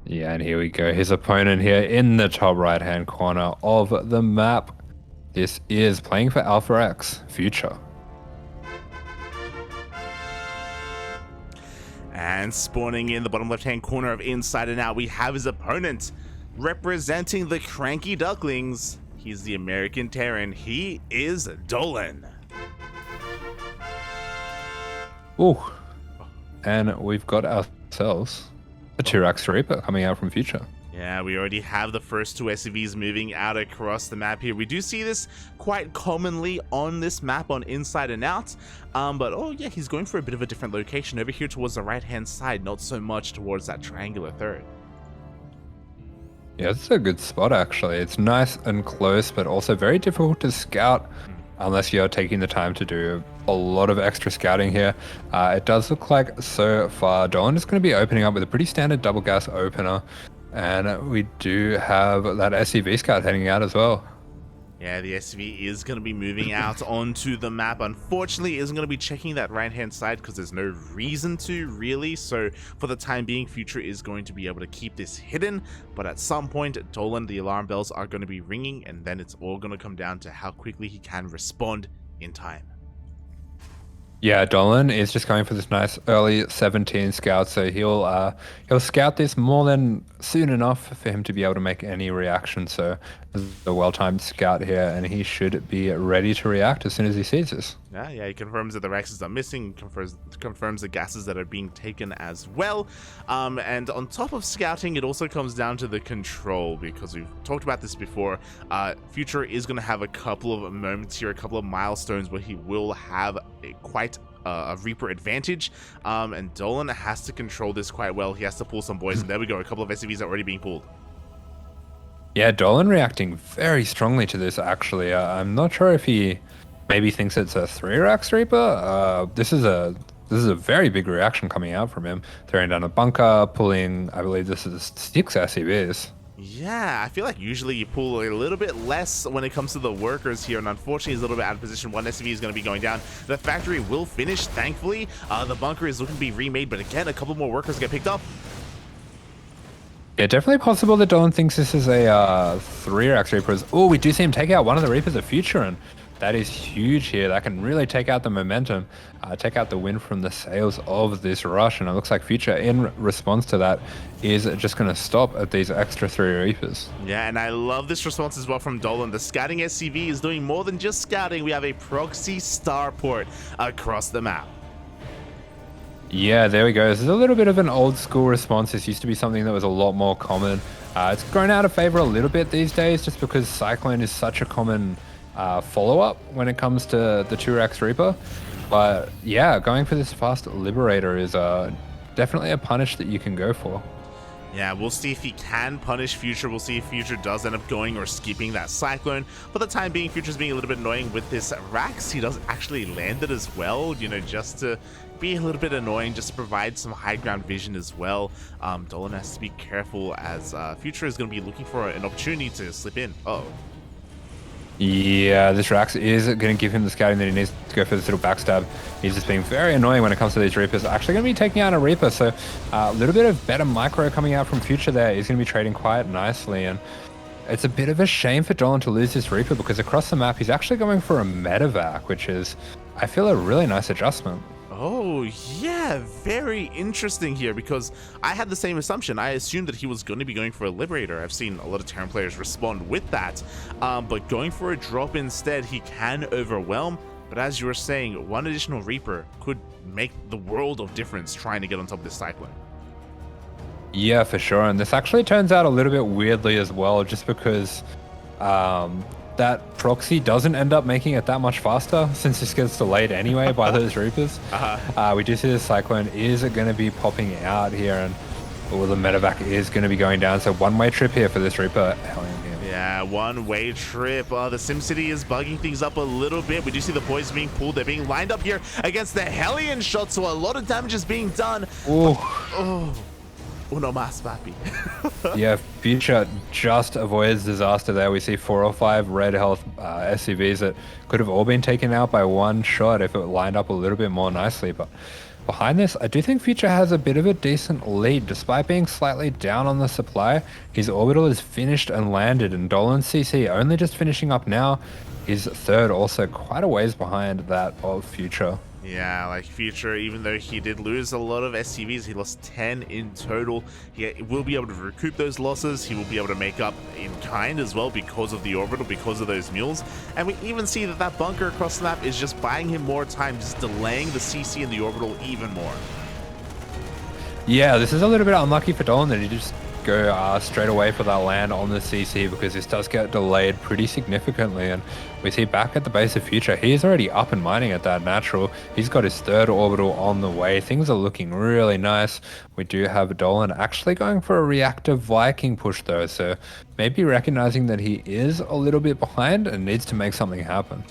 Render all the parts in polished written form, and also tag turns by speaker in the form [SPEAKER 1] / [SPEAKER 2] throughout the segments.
[SPEAKER 1] Yeah, and here we go. His opponent here in the top right-hand corner of the map. This is playing for Alpha X Future.
[SPEAKER 2] And spawning in the bottom left-hand corner of Inside and Out, we have his opponent representing the CranKy Ducklings. He's the American Terran. He is Dolan.
[SPEAKER 1] Ooh. And we've got ourselves a Tyrax Reaper coming out from Future.
[SPEAKER 2] Yeah, we already have the first two SCVs moving out across the map here. We do see this quite commonly on this map on Inside and Out. But oh yeah, he's going for a bit of a different location over here towards the right-hand side, not so much towards that triangular third.
[SPEAKER 1] Yeah, it's a good spot actually. It's nice and close, but also very difficult to scout unless you're taking the time to do a lot of extra scouting here. It does look like so far Dolan is going to be opening up with a pretty standard double gas opener. And we do have that SCV scout heading out as well.
[SPEAKER 2] Yeah, the SCV is going to be moving out onto the map. Unfortunately, isn't going to be checking that right-hand side because there's no reason to, really. So for the time being, Future is going to be able to keep this hidden. But at some point, Dolan, the alarm bells are going to be ringing, and then it's all going to come down to how quickly he can respond in time.
[SPEAKER 1] Yeah, Dolan is just going for this nice early 17 scout, so he'll scout this more than soon enough for him to be able to make any reaction. So this is a well-timed scout here, and he should be ready to react as soon as he sees this.
[SPEAKER 2] Yeah, he confirms that the Rexes are missing, confirms the gases that are being taken as well. And on top of scouting, it also comes down to the control, because we've talked about this before. Future is going to have a couple of moments here, a couple of milestones where he will have quite a Reaper advantage, and Dolan has to control this quite well. He has to pull some boys, and there we go, a couple of SCVs are already being pulled.
[SPEAKER 1] Yeah, Dolan reacting very strongly to this actually. I'm not sure if he maybe thinks it's a 3-Rax Reaper. This is a very big reaction coming out from him. Throwing down a bunker, pulling, I believe this is 6 SCVs.
[SPEAKER 2] Yeah, I feel like usually you pull a little bit less when it comes to the workers here, and unfortunately he's a little bit out of position. One SCV is going to be going down. The factory will finish, thankfully. The bunker is looking to be remade, but again, a couple more workers get picked up.
[SPEAKER 1] Yeah, definitely possible that Dolan thinks this is a 3-Rax Reaper. Oh, we do see him take out one of the Reapers of Future, and that is huge here. That can really take out the momentum, take out the wind from the sails of this rush. And it looks like Future, in response to that, is just going to stop at these extra 3 Reapers.
[SPEAKER 2] Yeah, and I love this response as well from Dolan. The scouting SCV is doing more than just scouting. We have a proxy starport across the map.
[SPEAKER 1] Yeah, there we go. This is a little bit of an old school response. This used to be something that was a lot more common. It's grown out of favor a little bit these days just because Cyclone is such a common follow-up when it comes to the 2-Rax Reaper. But yeah, going for this fast Liberator is definitely a punish that you can go for.
[SPEAKER 2] Yeah, we'll see if he can punish Future. We'll see if Future does end up going or skipping that Cyclone. For the time being, Future's being a little bit annoying with this Rax. He does actually land it as well, you know, just to be a little bit annoying, just to provide some high ground vision as well. Dolan has to be careful as Future is going to be looking for an opportunity to slip in. Uh-oh.
[SPEAKER 1] Yeah, this Rax is going to give him the scouting that he needs to go for this little backstab. He's just being very annoying when it comes to these Reapers. Actually going to be taking out a Reaper, so a little bit of better micro coming out from Future there. He's going to be trading quite nicely, and it's a bit of a shame for Dolan to lose this Reaper because across the map he's actually going for a medevac, which is, I feel, a really nice adjustment.
[SPEAKER 2] Oh, yeah, very interesting here, because I had the same assumption. I assumed that he was going to be going for a Liberator. I've seen a lot of Terran players respond with that, but going for a drop instead, he can overwhelm. But as you were saying, one additional Reaper could make the world of difference trying to get on top of this Cyclone.
[SPEAKER 1] Yeah, for sure, and this actually turns out a little bit weirdly as well, just because that proxy doesn't end up making it that much faster since this gets delayed anyway by those Reapers. We do see the Cyclone is going to be popping out here, and the medevac is going to be going down. So one-way trip here for this Reaper.
[SPEAKER 2] Yeah, one-way trip. The SimCity is bugging things up a little bit. We do see the boys being pulled. They're being lined up here against the Hellion shot, so a lot of damage is being done.
[SPEAKER 1] Ooh.
[SPEAKER 2] Oh. Uno mas, papi.
[SPEAKER 1] Yeah, Future just avoids disaster there. We see 4 or 5 red health SCVs that could have all been taken out by one shot if it lined up a little bit more nicely. But Behind this, I do think Future has a bit of a decent lead. Despite being slightly down on the supply, his orbital is finished and landed, and Dolan's CC only just finishing up now. His third also quite a ways behind that of Future.
[SPEAKER 2] Yeah, like Future, even though he did lose a lot of SCVs, he lost 10 in total. He will be able to recoup those losses. He will be able to make up in kind as well because of the orbital, because of those mules. And we even see that that bunker across the map is just buying him more time, just delaying the CC in the orbital even more.
[SPEAKER 1] Yeah, this is a little bit unlucky for Dolan that he just go straight away for that land on the CC, because this does get delayed pretty significantly. And we see back at the base of Future, he's already up and mining at that natural. He's got his third orbital on the way. Things are looking really nice. We do have Dolan actually going for a reactive Viking push though, so maybe recognizing that he is a little bit behind and needs to make something happen.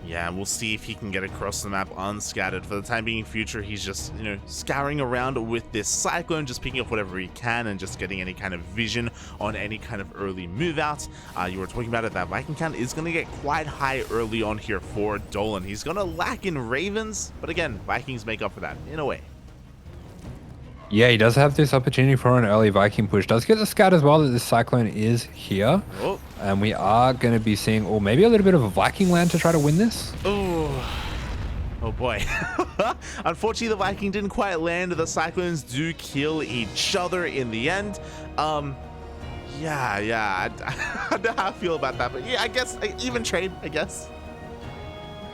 [SPEAKER 2] Yeah, we'll see if he can get across the map unscattered. For the time being, Future, he's just, scouring around with this Cyclone, just picking up whatever he can and just getting any kind of vision on any kind of early move outs. You were talking about it, that Viking count is going to get quite high early on here for Dolan. He's going to lack in Ravens, but again, Vikings make up for that in a way.
[SPEAKER 1] Yeah, he does have this opportunity for an early Viking push. Does get the scout as well that this Cyclone is here.
[SPEAKER 2] Oh.
[SPEAKER 1] And we are going to be seeing, or maybe a little bit of a Viking land to try to win this.
[SPEAKER 2] Oh boy. Unfortunately, the Viking didn't quite land. The Cyclones do kill each other in the end. Yeah. I don't know how I feel about that, but yeah, I guess even trade, I guess.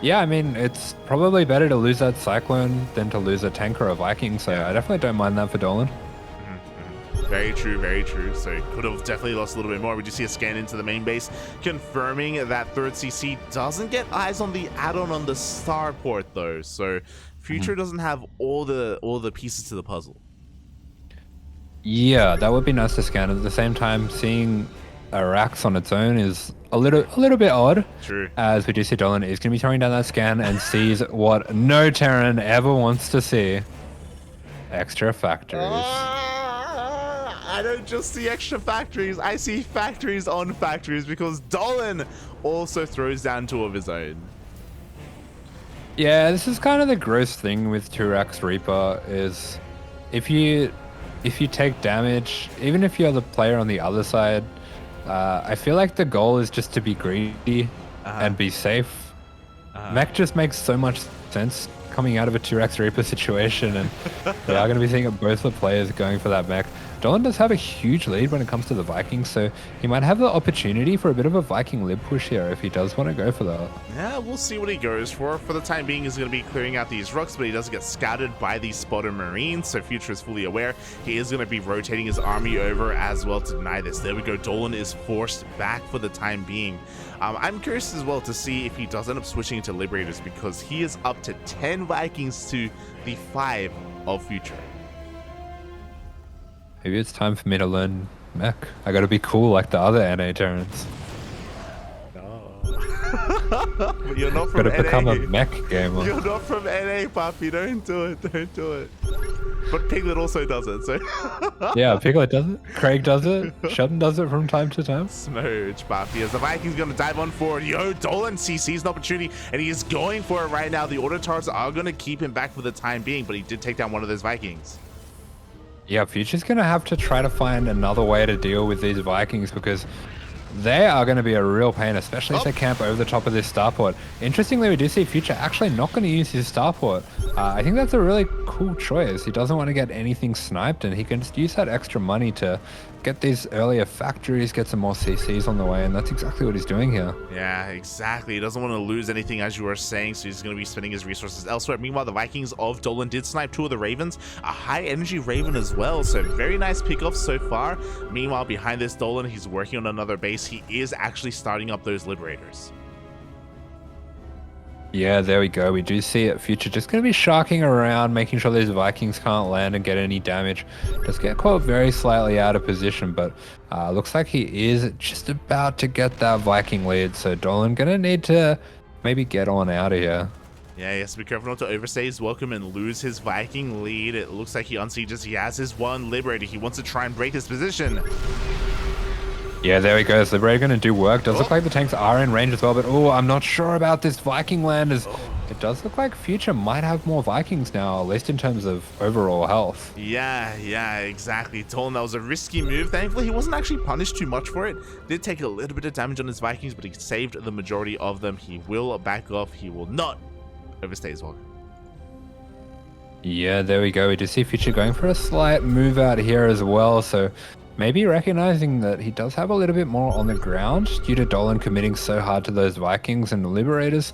[SPEAKER 1] Yeah, I mean, it's probably better to lose that Cyclone than to lose a tank or a Viking, so I definitely don't mind that for Dolan.
[SPEAKER 2] Very true, very true. So could have definitely lost a little bit more. We do see a scan into the main base, confirming that third CC doesn't get eyes on the add-on on the starport though. So Future doesn't have all the pieces to the puzzle.
[SPEAKER 1] Yeah, that would be nice to scan. At the same time, seeing Arax on its own is a little bit odd.
[SPEAKER 2] True.
[SPEAKER 1] As we do see Dolan is going to be throwing down that scan and sees what no Terran ever wants to see. Extra factories.
[SPEAKER 2] I don't just see extra factories, I see factories on factories, because Dolan also throws down two of his own.
[SPEAKER 1] Yeah, this is kind of the gross thing with Turax Reaper is if you take damage, even if you're the player on the other side, I feel like the goal is just to be greedy and be safe. Mech just makes so much sense coming out of a Turax Reaper situation, and we are going to be seeing both the players going for that mech. Dolan does have a huge lead when it comes to the Vikings, so he might have the opportunity for a bit of a Viking lib push here if he does want to go for that.
[SPEAKER 2] Yeah, we'll see what he goes for. For the time being, he's going to be clearing out these rocks, but he does get scouted by these spotter Marines, so Future is fully aware. He is going to be rotating his army over as well to deny this. There we go. Dolan is forced back for the time being. I'm curious as well to see if he does end up switching to Liberators, because he is up to 10 Vikings to the 5 of Future.
[SPEAKER 1] Maybe it's time for me to learn mech. I gotta be cool like the other NA Terrans.
[SPEAKER 2] But you're not from NA.
[SPEAKER 1] Gotta become a mech gamer.
[SPEAKER 2] You're not from NA, Puppy. Don't do it. Don't do it. But Piglet also does it, so...
[SPEAKER 1] Yeah, Piglet does it. Craig does it. Sheldon does it from time to time.
[SPEAKER 2] Smooch, Puppy. As the Vikings going to dive on forward. Yo, Dolan sees an opportunity, and he is going for it right now. The auto turrets are going to keep him back for the time being, but he did take down one of those Vikings.
[SPEAKER 1] Yeah, Future's going to have to try to find another way to deal with these Vikings, because they are going to be a real pain, especially if they camp over the top of this starport. Interestingly, we do see Future actually not going to use his starport. I think that's a really cool choice. He doesn't want to get anything sniped, and he can just use that extra money to get these earlier factories, get some more CCs on the way, and that's exactly what he's doing here.
[SPEAKER 2] Yeah, exactly. He doesn't want to lose anything, as you were saying, so he's going to be spending his resources elsewhere. Meanwhile, the Vikings of Dolan did snipe two of the Ravens, a high-energy Raven as well, so very nice pickoff so far. Meanwhile, behind this Dolan, he's working on another base. He is actually starting up those Liberators.
[SPEAKER 1] Yeah, there we go. We do see it. Future just going to be sharking around, making sure these Vikings can't land and get any damage. Just get caught very slightly out of position, but looks like he is just about to get that Viking lead. So Dolan going to need to maybe get on out of here.
[SPEAKER 2] Yeah, he has to be careful not to overstay his welcome and lose his Viking lead. It looks like he unsieges. He has his one Liberator. He wants to try and break his position.
[SPEAKER 1] Yeah, there he goes. Liberator going to do work. Does look like the tanks are in range as well, but oh, I'm not sure about this Viking land as it does look like Future might have more Vikings now, at least in terms of overall health.
[SPEAKER 2] Yeah, exactly. Dolan, that was a risky move. Thankfully, he wasn't actually punished too much for it. Did take a little bit of damage on his Vikings, but he saved the majority of them. He will back off. He will not overstay his welcome.
[SPEAKER 1] Yeah, there we go. We do see Future going for a slight move out here as well, so maybe recognizing that he does have a little bit more on the ground due to Dolan committing so hard to those Vikings and the Liberators.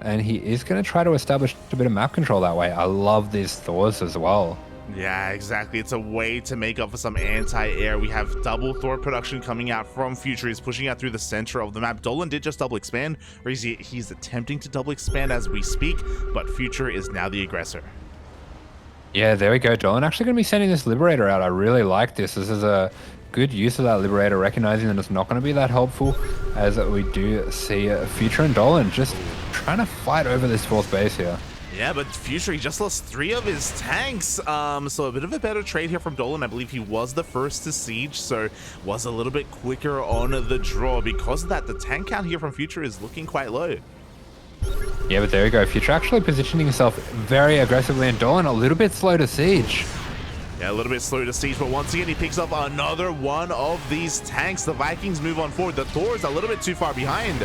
[SPEAKER 1] And he is going to try to establish a bit of map control that way. I love these Thors as well.
[SPEAKER 2] Yeah, exactly. It's a way to make up for some anti-air. We have double Thor production coming out from Future. He's pushing out through the center of the map. Dolan did just double expand, or he's attempting to double expand as we speak, but Future is now the aggressor.
[SPEAKER 1] Yeah, there we go. Dolan actually going to be sending this Liberator out. I really like this. This is a good use of that Liberator, recognizing that it's not going to be that helpful, as we do see Future and Dolan just trying to fight over this fourth base here.
[SPEAKER 2] Yeah, but Future, he just lost 3 of his tanks, so a bit of a better trade here from Dolan. I believe he was the first to siege, so was a little bit quicker on the draw. Because of that, the tank count here from Future is looking quite low.
[SPEAKER 1] Yeah, but there we go. Future actually positioning himself very aggressively, and Dolan a little bit slow to siege.
[SPEAKER 2] Yeah, a little bit slow to siege, but once again, he picks up another one of these tanks. The Vikings move on forward. The Thor is a little bit too far behind.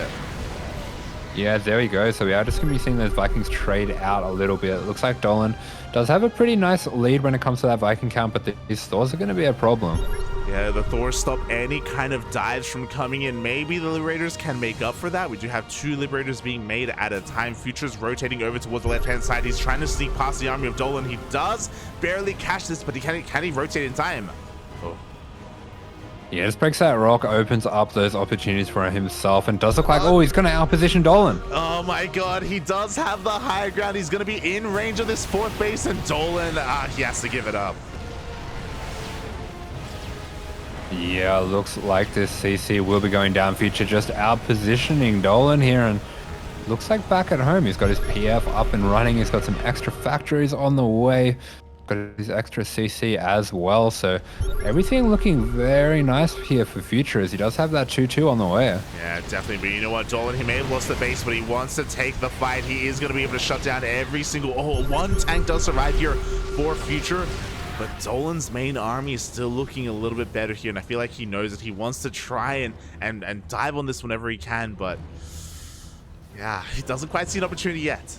[SPEAKER 1] Yeah, there we go. So we are just going to be seeing those Vikings trade out a little bit. It looks like Dolan does have a pretty nice lead when it comes to that Viking count, but these Thors are going to be a problem.
[SPEAKER 2] Yeah, the Thors stop any kind of dives from coming in. Maybe the Liberators can make up for that. We do have 2 Liberators being made at a time. Future's rotating over towards the left-hand side. He's trying to sneak past the army of Dolan. He does barely catch this, but can he rotate in time? Oh.
[SPEAKER 1] Yeah, just breaks that rock, opens up those opportunities for himself, and does look like, oh, he's going to outposition Dolan.
[SPEAKER 2] Oh my god, he does have the higher ground. He's going to be in range of this 4th base, and Dolan, he has to give it up.
[SPEAKER 1] Yeah, looks like this CC will be going down. Future just out-positioning Dolan here, and looks like back at home he's got his PF up and running. He's got some extra factories on the way. Got his extra CC as well, so everything looking very nice here for Future, as he does have that 2-2 on the way.
[SPEAKER 2] Yeah, definitely, but you know what, Dolan, he may have lost the base, but he wants to take the fight. He is going to be able to shut down every single... Oh, 1 tank does survive here for Future, but Dolan's main army is still looking a little bit better here, and I feel like he knows that he wants to try and dive on this whenever he can, but yeah, he doesn't quite see an opportunity yet.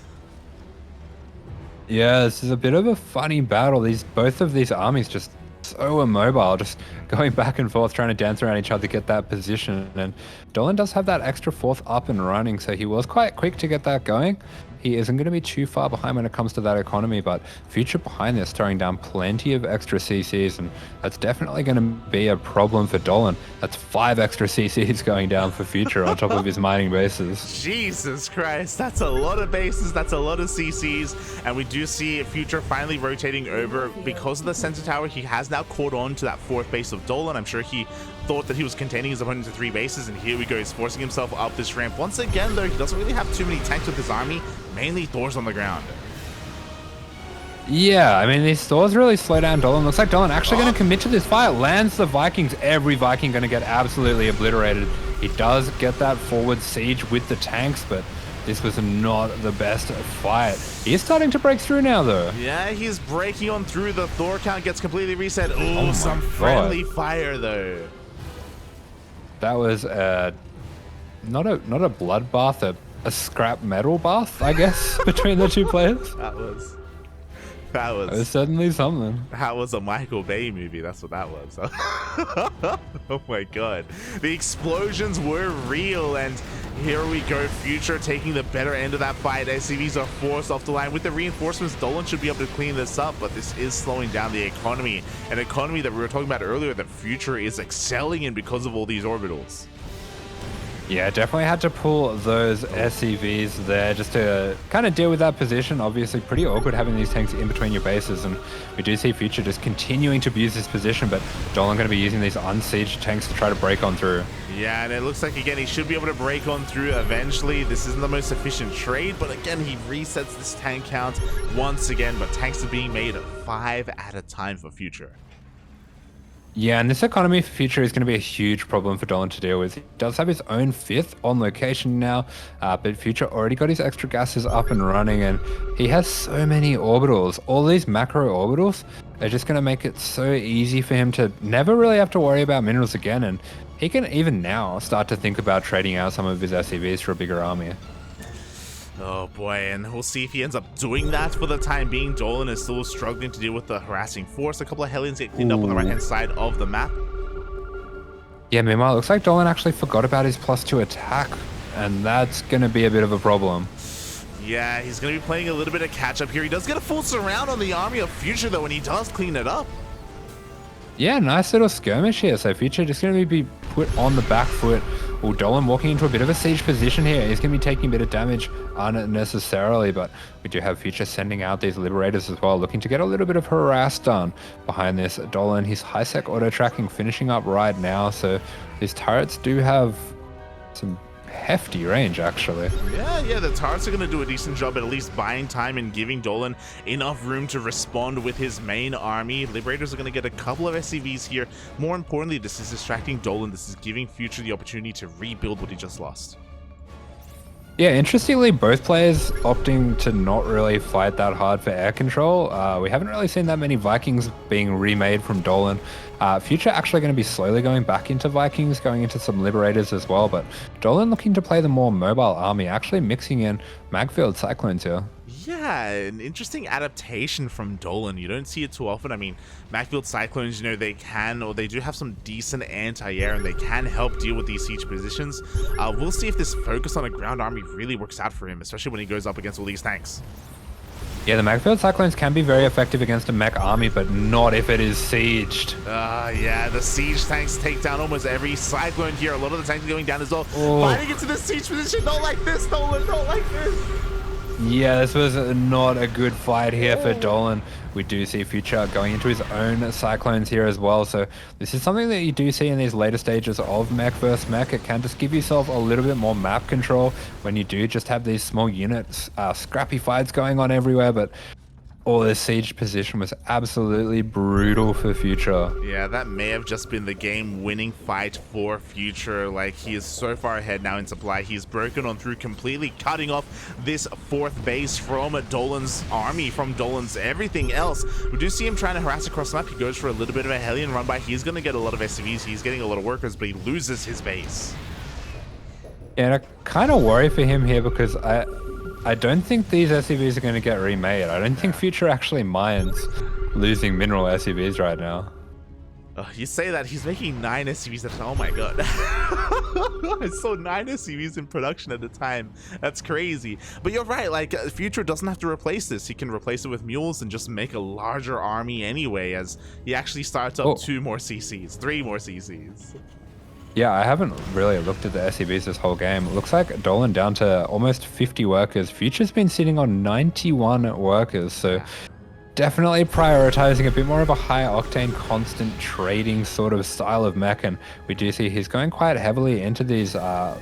[SPEAKER 1] Yeah, this is a bit of a funny battle. Both of these armies just so immobile, just going back and forth, trying to dance around each other to get that position. And Dolan does have that extra 4th up and running, so he was quite quick to get that going. He isn't going to be too far behind when it comes to that economy, but Future behind this, throwing down plenty of extra CCs, and that's definitely going to be a problem for Dolan. That's 5 extra CCs going down for Future on top of his mining bases.
[SPEAKER 2] Jesus Christ, that's a lot of bases, that's a lot of CCs, and we do see Future finally rotating over. Because of the center tower, he has now caught on to that 4th base of Dolan. I'm sure he thought that he was containing his opponent to 3 bases, and here we go, he's forcing himself up this ramp. Once again, though, he doesn't really have too many tanks with his army, mainly Thors on the ground.
[SPEAKER 1] Yeah, I mean, these Thors really slow down Dolan. Looks like Dolan actually going to commit to this fight. Lands the Vikings. Every Viking going to get absolutely obliterated. He does get that forward siege with the tanks, but this was not the best fight. He is starting to break through now, though.
[SPEAKER 2] Yeah, he's breaking on through. The Thor count gets completely reset. Ooh, some friendly fire, though.
[SPEAKER 1] That was not a bloodbath, a scrap metal bath, I guess, between the 2 players.
[SPEAKER 2] That was
[SPEAKER 1] certainly something.
[SPEAKER 2] That was a Michael Bay movie. That's what that was. Oh my god. The explosions were real, and here we go. Future taking the better end of that fight. SCVs are forced off the line. With the reinforcements, Dolan should be able to clean this up, but this is slowing down the economy. An economy that we were talking about earlier that Future is excelling in because of all these orbitals.
[SPEAKER 1] Yeah, definitely had to pull those SCVs there just to kind of deal with that position. Obviously, pretty awkward having these tanks in between your bases, and we do see Future just continuing to abuse this position, but Dolan going to be using these unsieged tanks to try to break on through.
[SPEAKER 2] Yeah, and it looks like, again, he should be able to break on through eventually. This isn't the most efficient trade, but again, he resets this tank count once again, but tanks are being made 5 at a time for Future.
[SPEAKER 1] Yeah, and this economy for Future is going to be a huge problem for Dolan to deal with. He does have his own 5th on location now, but Future already got his extra gases up and running, and he has so many orbitals. All these macro orbitals are just going to make it so easy for him to never really have to worry about minerals again, and he can even now start to think about trading out some of his SCVs for a bigger army.
[SPEAKER 2] Oh boy, and we'll see if he ends up doing that. For the time being, Dolan is still struggling to deal with the harassing force. A couple of Hellions get cleaned up on the right-hand side of the map.
[SPEAKER 1] Yeah, meanwhile, it looks like Dolan actually forgot about his +2 attack, and that's going to be a bit of a problem.
[SPEAKER 2] Yeah, he's going to be playing a little bit of catch-up here. He does get a full surround on the army of Future, though, and he does clean it up.
[SPEAKER 1] Yeah, nice little skirmish here. So Future just going to be put on the back foot. Well, Dolan walking into a bit of a siege position here. He's going to be taking a bit of damage unnecessarily, but we do have Future sending out these Liberators as well, looking to get a little bit of harass done behind this. Dolan, his high-sec auto-tracking finishing up right now, so these turrets do have some hefty range, actually.
[SPEAKER 2] Yeah, the turrets are going to do a decent job at least buying time and giving Dolan enough room to respond with his main army. Liberators are going to get a couple of SCVs here. More importantly, this is distracting Dolan. This is giving Future the opportunity to rebuild what he just lost.
[SPEAKER 1] Yeah, interestingly, both players opting to not really fight that hard for air control. We haven't really seen that many Vikings being remade from Dolan. Future actually going to be slowly going back into Vikings, going into some Liberators as well, but Dolan looking to play the more mobile army, actually mixing in Magfield Cyclones here.
[SPEAKER 2] Yeah, an interesting adaptation from Dolan. You don't see it too often. I mean, Magfield Cyclones, you know, they do have some decent anti-air, and they can help deal with these siege positions. We'll see if this focus on a ground army really works out for him, especially when he goes up against all these tanks.
[SPEAKER 1] Yeah, the Magfield Cyclones can be very effective against a mech army, but not if it is sieged.
[SPEAKER 2] Yeah, the siege tanks take down almost every Cyclone here. A lot of the tanks are going down as well.
[SPEAKER 1] Oh.
[SPEAKER 2] Fighting into the siege position, not like this, Dolan, not like this.
[SPEAKER 1] Yeah, this was not a good fight here for Dolan. We do see Future going into his own Cyclones here as well. So this is something that you do see in these later stages of mech versus mech. It can just give yourself a little bit more map control when you do just have these small units, scrappy fights going on everywhere. But all this siege position was absolutely brutal for Future.
[SPEAKER 2] Yeah, that may have just been the game-winning fight for Future. Like, he is so far ahead now in supply. He's broken on through, completely cutting off this 4th base from Dolan's army, from Dolan's everything else. We do see him trying to harass across the map. He goes for a little bit of a Hellion run by. He's going to get a lot of SCVs. He's getting a lot of workers, but he loses his base.
[SPEAKER 1] Yeah, and I kind of worry for him here because I don't think these SCVs are going to get remade. I don't think Future actually minds losing mineral SCVs right now.
[SPEAKER 2] You say that, he's making 9 SCVs at a time. Oh my god. I saw 9 SCVs in production at a time. That's crazy. But you're right, like, Future doesn't have to replace this. He can replace it with mules and just make a larger army anyway, as he actually starts up 2 more CCs, 3 more CCs.
[SPEAKER 1] Yeah, I haven't really looked at the SCVs this whole game. It looks like Dolan down to almost 50 workers. Future's been sitting on 91 workers, so definitely prioritizing a bit more of a high-octane, constant trading sort of style of mech, and we do see he's going quite heavily into these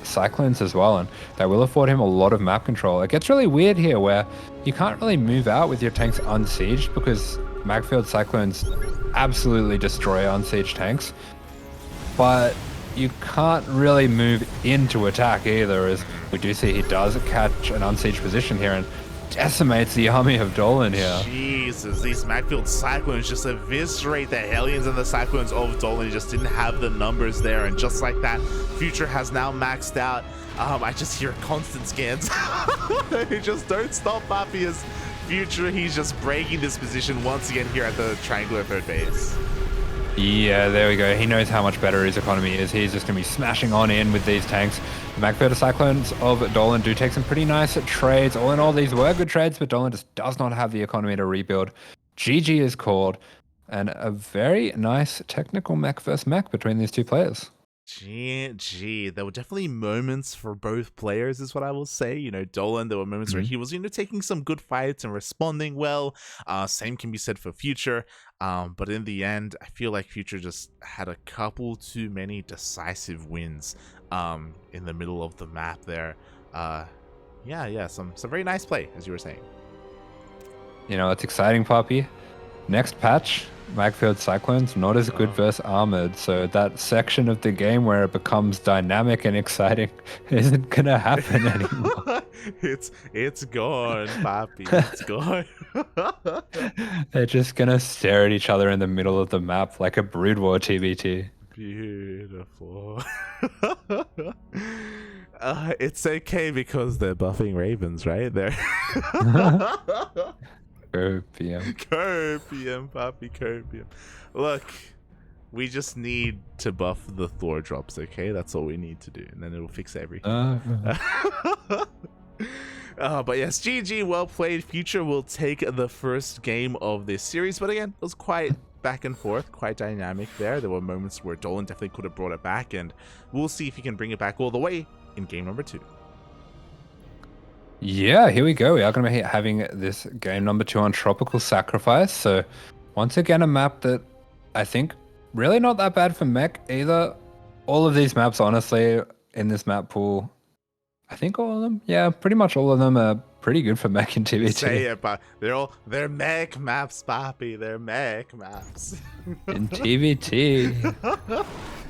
[SPEAKER 1] Cyclones as well, and that will afford him a lot of map control. It gets really weird here where you can't really move out with your tanks unsieged because Magfield Cyclones absolutely destroy unsieged tanks, but you can't really move into attack either, as we do see he does catch an unsieged position here and decimates the army of Dolan here.
[SPEAKER 2] Jesus, these Magfield Cyclones just eviscerate the Hellions and the Cyclones of Dolan. He just didn't have the numbers there, and just like that, Future has now maxed out. I just hear constant scans. They just don't stop, Papi, as Future, he's just breaking this position once again here at the triangular 3rd base.
[SPEAKER 1] Yeah, there we go. He knows how much better his economy is. He's just going to be smashing on in with these tanks. The Magfield Cyclones of Dolan do take some pretty nice trades. All in all, these were good trades, but Dolan just does not have the economy to rebuild. GG is called, and a very nice technical mech versus mech between these two players.
[SPEAKER 2] GG. There were definitely moments for both players, is what I will say. You know, Dolan, there were moments where he was, taking some good fights and responding well. Same can be said for Future. But in the end, I feel like Future just had a couple too many decisive wins in the middle of the map there. Yeah, some very nice play, as you were saying.
[SPEAKER 1] You know, it's exciting, Poppy. next patch, Magfield Cyclones not as good versus Armored, so that section of the game where it becomes dynamic and exciting isn't gonna happen anymore.
[SPEAKER 2] it's gone, Papi. It's gone.
[SPEAKER 1] They're just gonna stare at each other in the middle of the map like a Brood War TvT.
[SPEAKER 2] Beautiful. It's okay because they're buffing Ravens, right? They're
[SPEAKER 1] Copium.
[SPEAKER 2] Copium, Papi, Copium. Look, we just need to buff the Thor drops, okay? That's all we need to do, and then it'll fix everything. But yes, GG, well played. Future will take the first game of this series, but again, it was quite back and forth, quite dynamic there. There were moments where Dolan definitely could have brought it back, and we'll see if he can bring it back all the way in game number 2.
[SPEAKER 1] Yeah, here we go. We are going to be having this game number 2 on Tropical Sacrifice. So once again, a map that I think really not that bad for mech either. All of these maps, honestly, in this map pool, I think all of them, yeah, pretty much all of them are pretty good for mech and TvT.
[SPEAKER 2] Say it, but they're mech maps, Papi. They're mech maps.
[SPEAKER 1] In TvT,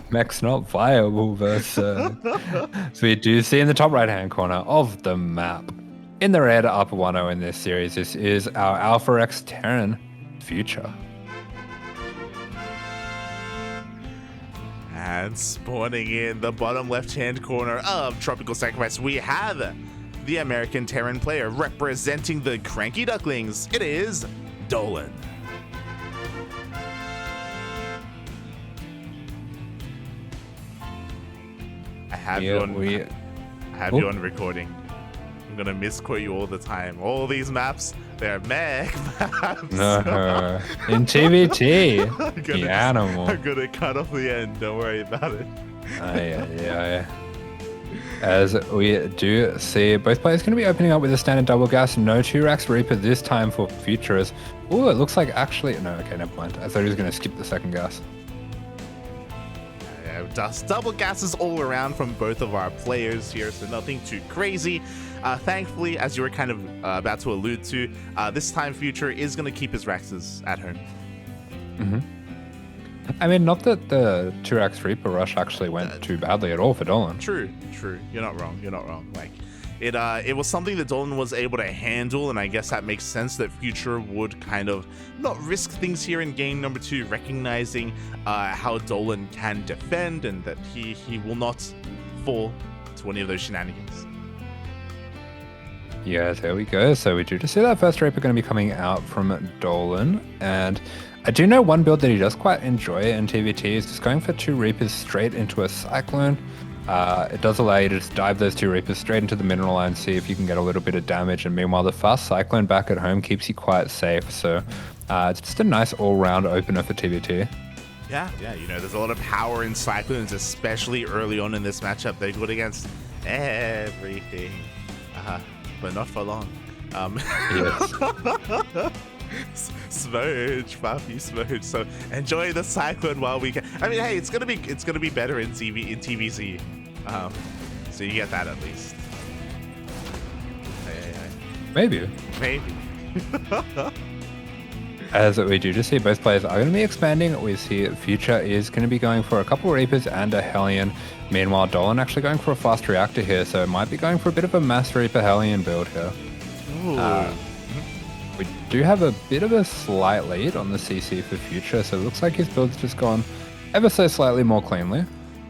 [SPEAKER 1] mech's not viable versus. So we do see in the top right-hand corner of the map, in the red upper 1-0 in this series, this is our Alpha X Terran Future.
[SPEAKER 2] And spawning in the bottom left-hand corner of Tropical Sacrifice, we have the American Terran player representing the CranKy Ducklings. It is Dolan. I have you on recording. I'm gonna misquote you all the time. All these maps, they're mech maps.
[SPEAKER 1] No, in TvT, the animal.
[SPEAKER 2] I'm gonna cut off the end. Don't worry about it.
[SPEAKER 1] Yeah. As we do see, both players going to be opening up with a standard double gas. No 2-Rax Reaper this time for Futures. Oh, it looks like actually... No, okay, never mind. I thought he was going to skip the second gas.
[SPEAKER 2] Dust double gases all around from both of our players here, so nothing too crazy. Thankfully, as you were kind of about to allude to, this time Future is going to keep his Raxes at home.
[SPEAKER 1] Mm-hmm. I mean, not that the 2-Rax Reaper rush actually went too badly at all for Dolan.
[SPEAKER 2] True. You're not wrong. Like, it was something that Dolan was able to handle, and I guess that makes sense that Future would kind of not risk things here in game number 2, recognizing how Dolan can defend and that he will not fall to any of those shenanigans.
[SPEAKER 1] Yeah, there we go. So we do just see that first Reaper going to be coming out from Dolan, and I do know one build that he does quite enjoy in TvT is just going for 2 Reapers straight into a Cyclone. It does allow you to just dive those 2 Reapers straight into the mineral line, see if you can get a little bit of damage, and meanwhile the fast Cyclone back at home keeps you quite safe. So it's just a nice all-round opener for TvT.
[SPEAKER 2] Yeah, there's a lot of power in Cyclones, especially early on in this matchup. They're good against everything, but not for long.
[SPEAKER 1] Yes.
[SPEAKER 2] Smooch, Papi, smooch. So enjoy the Cyclone while we can. I mean, hey, it's gonna be better in TVC. So you get that at least.
[SPEAKER 1] Maybe. As we do just see, both players are going to be expanding. We see Future is going to be going for a couple Reapers and a Hellion. Meanwhile, Dolan actually going for a fast reactor here, so it might be going for a bit of a mass Reaper Hellion build here. We do have a bit of a slight lead on the CC for Future, so it looks like his build's just gone ever so slightly more cleanly.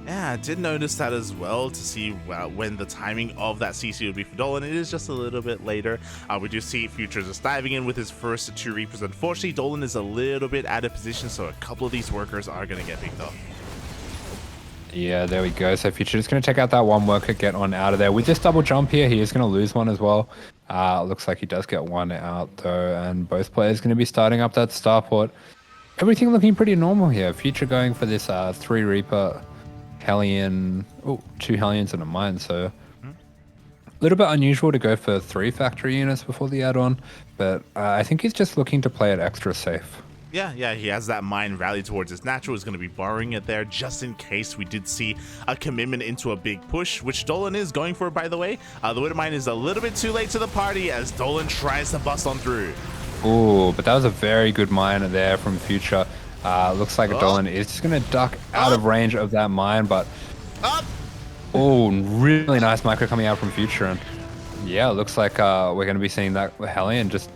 [SPEAKER 2] Yeah, I did notice that as well, to see when the timing of that CC would be for Dolan. It is just a little bit later. We do see Future just diving in with his first 2 Reapers. Unfortunately, Dolan is a little bit out of position, so a couple of these workers are going to get picked off.
[SPEAKER 1] Yeah, there we go. So Future is going to take out that one worker, get on out of there. With this double jump here, he is going to lose one as well. Looks like he does get one out though, and both players going to be starting up that starport. Everything looking pretty normal here. Future going for this 3 Reaper Hellion, 2 Hellions and a mine, so a little bit unusual to go for 3 factory units before the add-on, but I think he's just looking to play it extra safe.
[SPEAKER 2] Yeah, he has that mine rally towards his natural. He's going to be borrowing it there just in case we did see a commitment into a big push, which Dolan is going for, by the way. The Widow Mine is a little bit too late to the party as Dolan tries to bust on through.
[SPEAKER 1] Ooh, but that was a very good mine there from Future. Looks like Dolan is just going to duck out of range of that mine, but oh, really nice micro coming out from Future. And yeah, looks like we're going to be seeing that Hellion just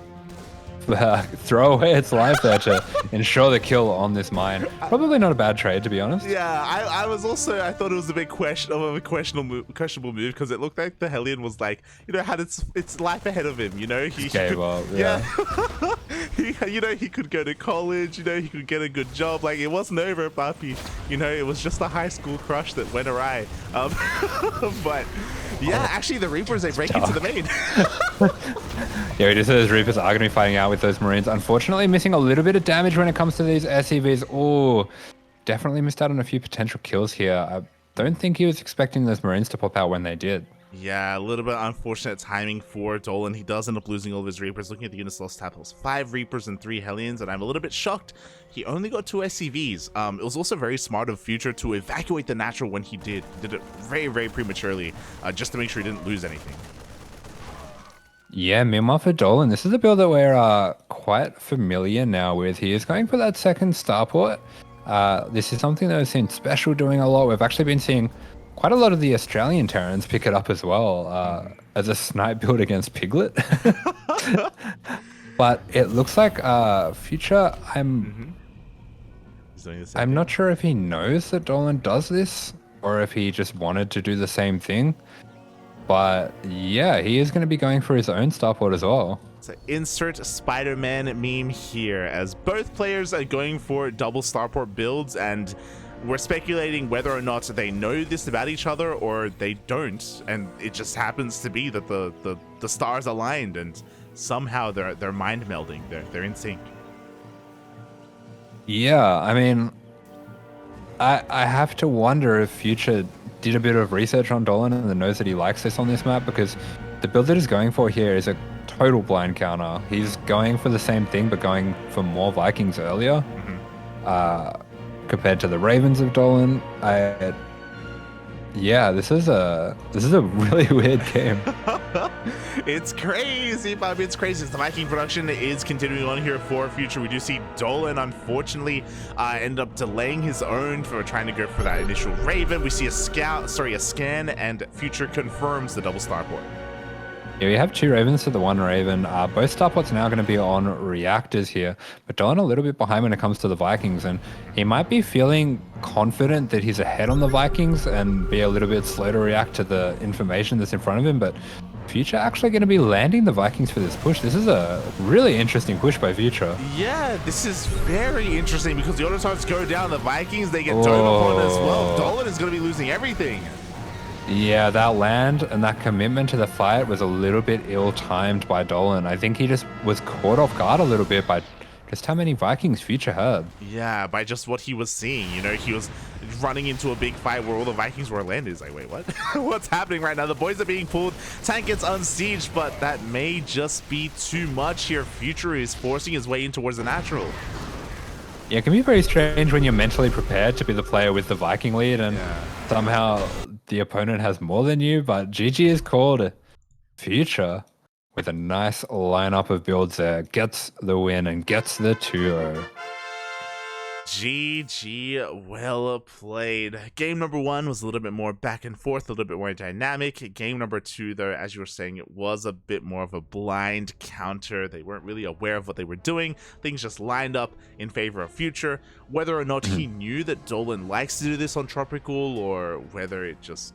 [SPEAKER 1] throw away its life there to ensure the kill on this mine. Probably not a bad trade, to be honest.
[SPEAKER 2] Yeah, I was also, I thought it was a bit questionable move because it looked like the Hellion was like, you know, had its life ahead of him, you know? He
[SPEAKER 1] gave up, yeah.
[SPEAKER 2] You know, he could go to college, you know, he could get a good job. Like, it wasn't over, Buffy. You know, it was just a high school crush that went awry. But yeah, actually the Reapers, they break into the main.
[SPEAKER 1] Yeah, it is those Reapers are going to be fighting out with those Marines. Unfortunately, missing a little bit of damage when it comes to these SCVs. Oh, definitely missed out on a few potential kills here. I don't think he was expecting those Marines to pop out when they did.
[SPEAKER 2] Yeah, a little bit unfortunate timing for Dolan. He does end up losing all of his Reapers. Looking at the units lost tab, it was 5 Reapers and 3 Hellions, and I'm a little bit shocked he only got 2 SCVs. It was also very smart of Future to evacuate the natural when he did. He did it very, very prematurely, just to make sure he didn't lose anything.
[SPEAKER 1] Yeah, meanwhile for Dolan, this is a build that we're quite familiar now with. He is going for that second starport. This is something that we've seen Special doing a lot. We've actually been seeing quite a lot of the Australian Terrans pick it up as well as a snipe build against Piglet. But it looks like Future, I'm not sure if he knows that Dolan does this or if he just wanted to do the same thing. But yeah, he is going to be going for his own starport as well.
[SPEAKER 2] So insert Spider-Man meme here, as both players are going for double starport builds, and we're speculating whether or not they know this about each other or they don't, and it just happens to be that the stars aligned and somehow they're mind melding. They're in sync.
[SPEAKER 1] Yeah, I mean, I have to wonder if Future did a bit of research on Dolan and knows that he likes this on this map, because the build that he's going for here is a total blind counter. He's going for the same thing but going for more Vikings earlier compared to the Ravens of Dolan. Yeah, this is a really weird game.
[SPEAKER 2] It's crazy, Bobby. It's crazy. The Viking production is continuing on here for Future. We do see Dolan, unfortunately, end up delaying his own for trying to go for that initial Raven. We see a scan, and Future confirms the double starport.
[SPEAKER 1] Yeah, we have 2 Ravens to the 1 Raven. Both starports are now going to be on reactors here, but Dolan a little bit behind when it comes to the Vikings, and he might be feeling confident that he's ahead on the Vikings and be a little bit slow to react to the information that's in front of him. But Future actually going to be landing the Vikings for this push. This is a really interesting push by Future.
[SPEAKER 2] Yeah, this is very interesting because the Autotards go down, the Vikings, they get dove upon as well. Dolan is going to be losing everything.
[SPEAKER 1] Yeah, that land and that commitment to the fight was a little bit ill-timed by Dolan. I think he just was caught off guard a little bit by just how many Vikings Future had.
[SPEAKER 2] Yeah, by just what he was seeing. You know, he was running into a big fight where all the Vikings were landed. He's like, wait, what? What's happening right now? The boys are being pulled. Tank gets unsieged, but that may just be too much here. Future is forcing his way in towards the natural.
[SPEAKER 1] Yeah, it can be very strange when you're mentally prepared to be the player with the Viking lead and somehow the opponent has more than you, but GG is called. Future, with a nice lineup of builds there, gets the win and gets the 2-0.
[SPEAKER 2] GG, well played. Game number 1 was a little bit more back and forth, a little bit more dynamic. Game number 2, though, as you were saying, it was a bit more of a blind counter. They weren't really aware of what they were doing. Things just lined up in favor of Future. Whether or not he knew that Dolan likes to do this on Tropical, or whether it just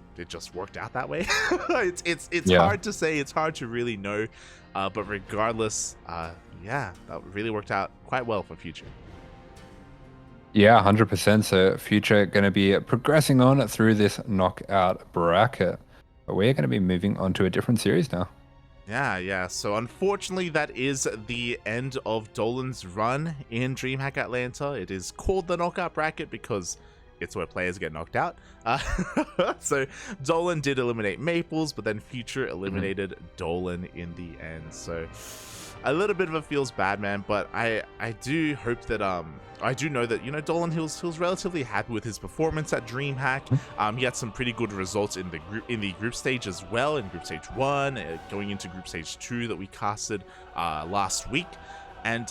[SPEAKER 2] worked out that way, it's hard to say. It's hard to really know. But regardless, yeah, that really worked out quite well for Future.
[SPEAKER 1] Yeah, 100%. So Future going to be progressing on through this knockout bracket. But we're going to be moving on to a different series now.
[SPEAKER 2] Yeah. So unfortunately, that is the end of Dolan's run in DreamHack Atlanta. It is called the knockout bracket because it's where players get knocked out. So Dolan did eliminate Maples, but then Future eliminated Dolan in the end. So a little bit of a feels bad, man, but I do hope that I do know that, you know, Dolan he was relatively happy with his performance at DreamHack. He had some pretty good results in the group stage as well, in group stage 1, going into group stage 2 that we casted last week. And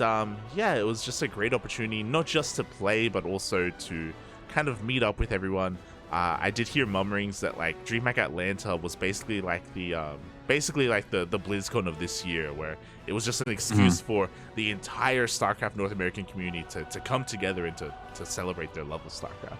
[SPEAKER 2] yeah, it was just a great opportunity, not just to play, but also to kind of meet up with everyone. I did hear murmurings that like DreamHack Atlanta was basically like the BlizzCon of this year, where it was just an excuse for the entire StarCraft North American community to come together and to celebrate their love of StarCraft.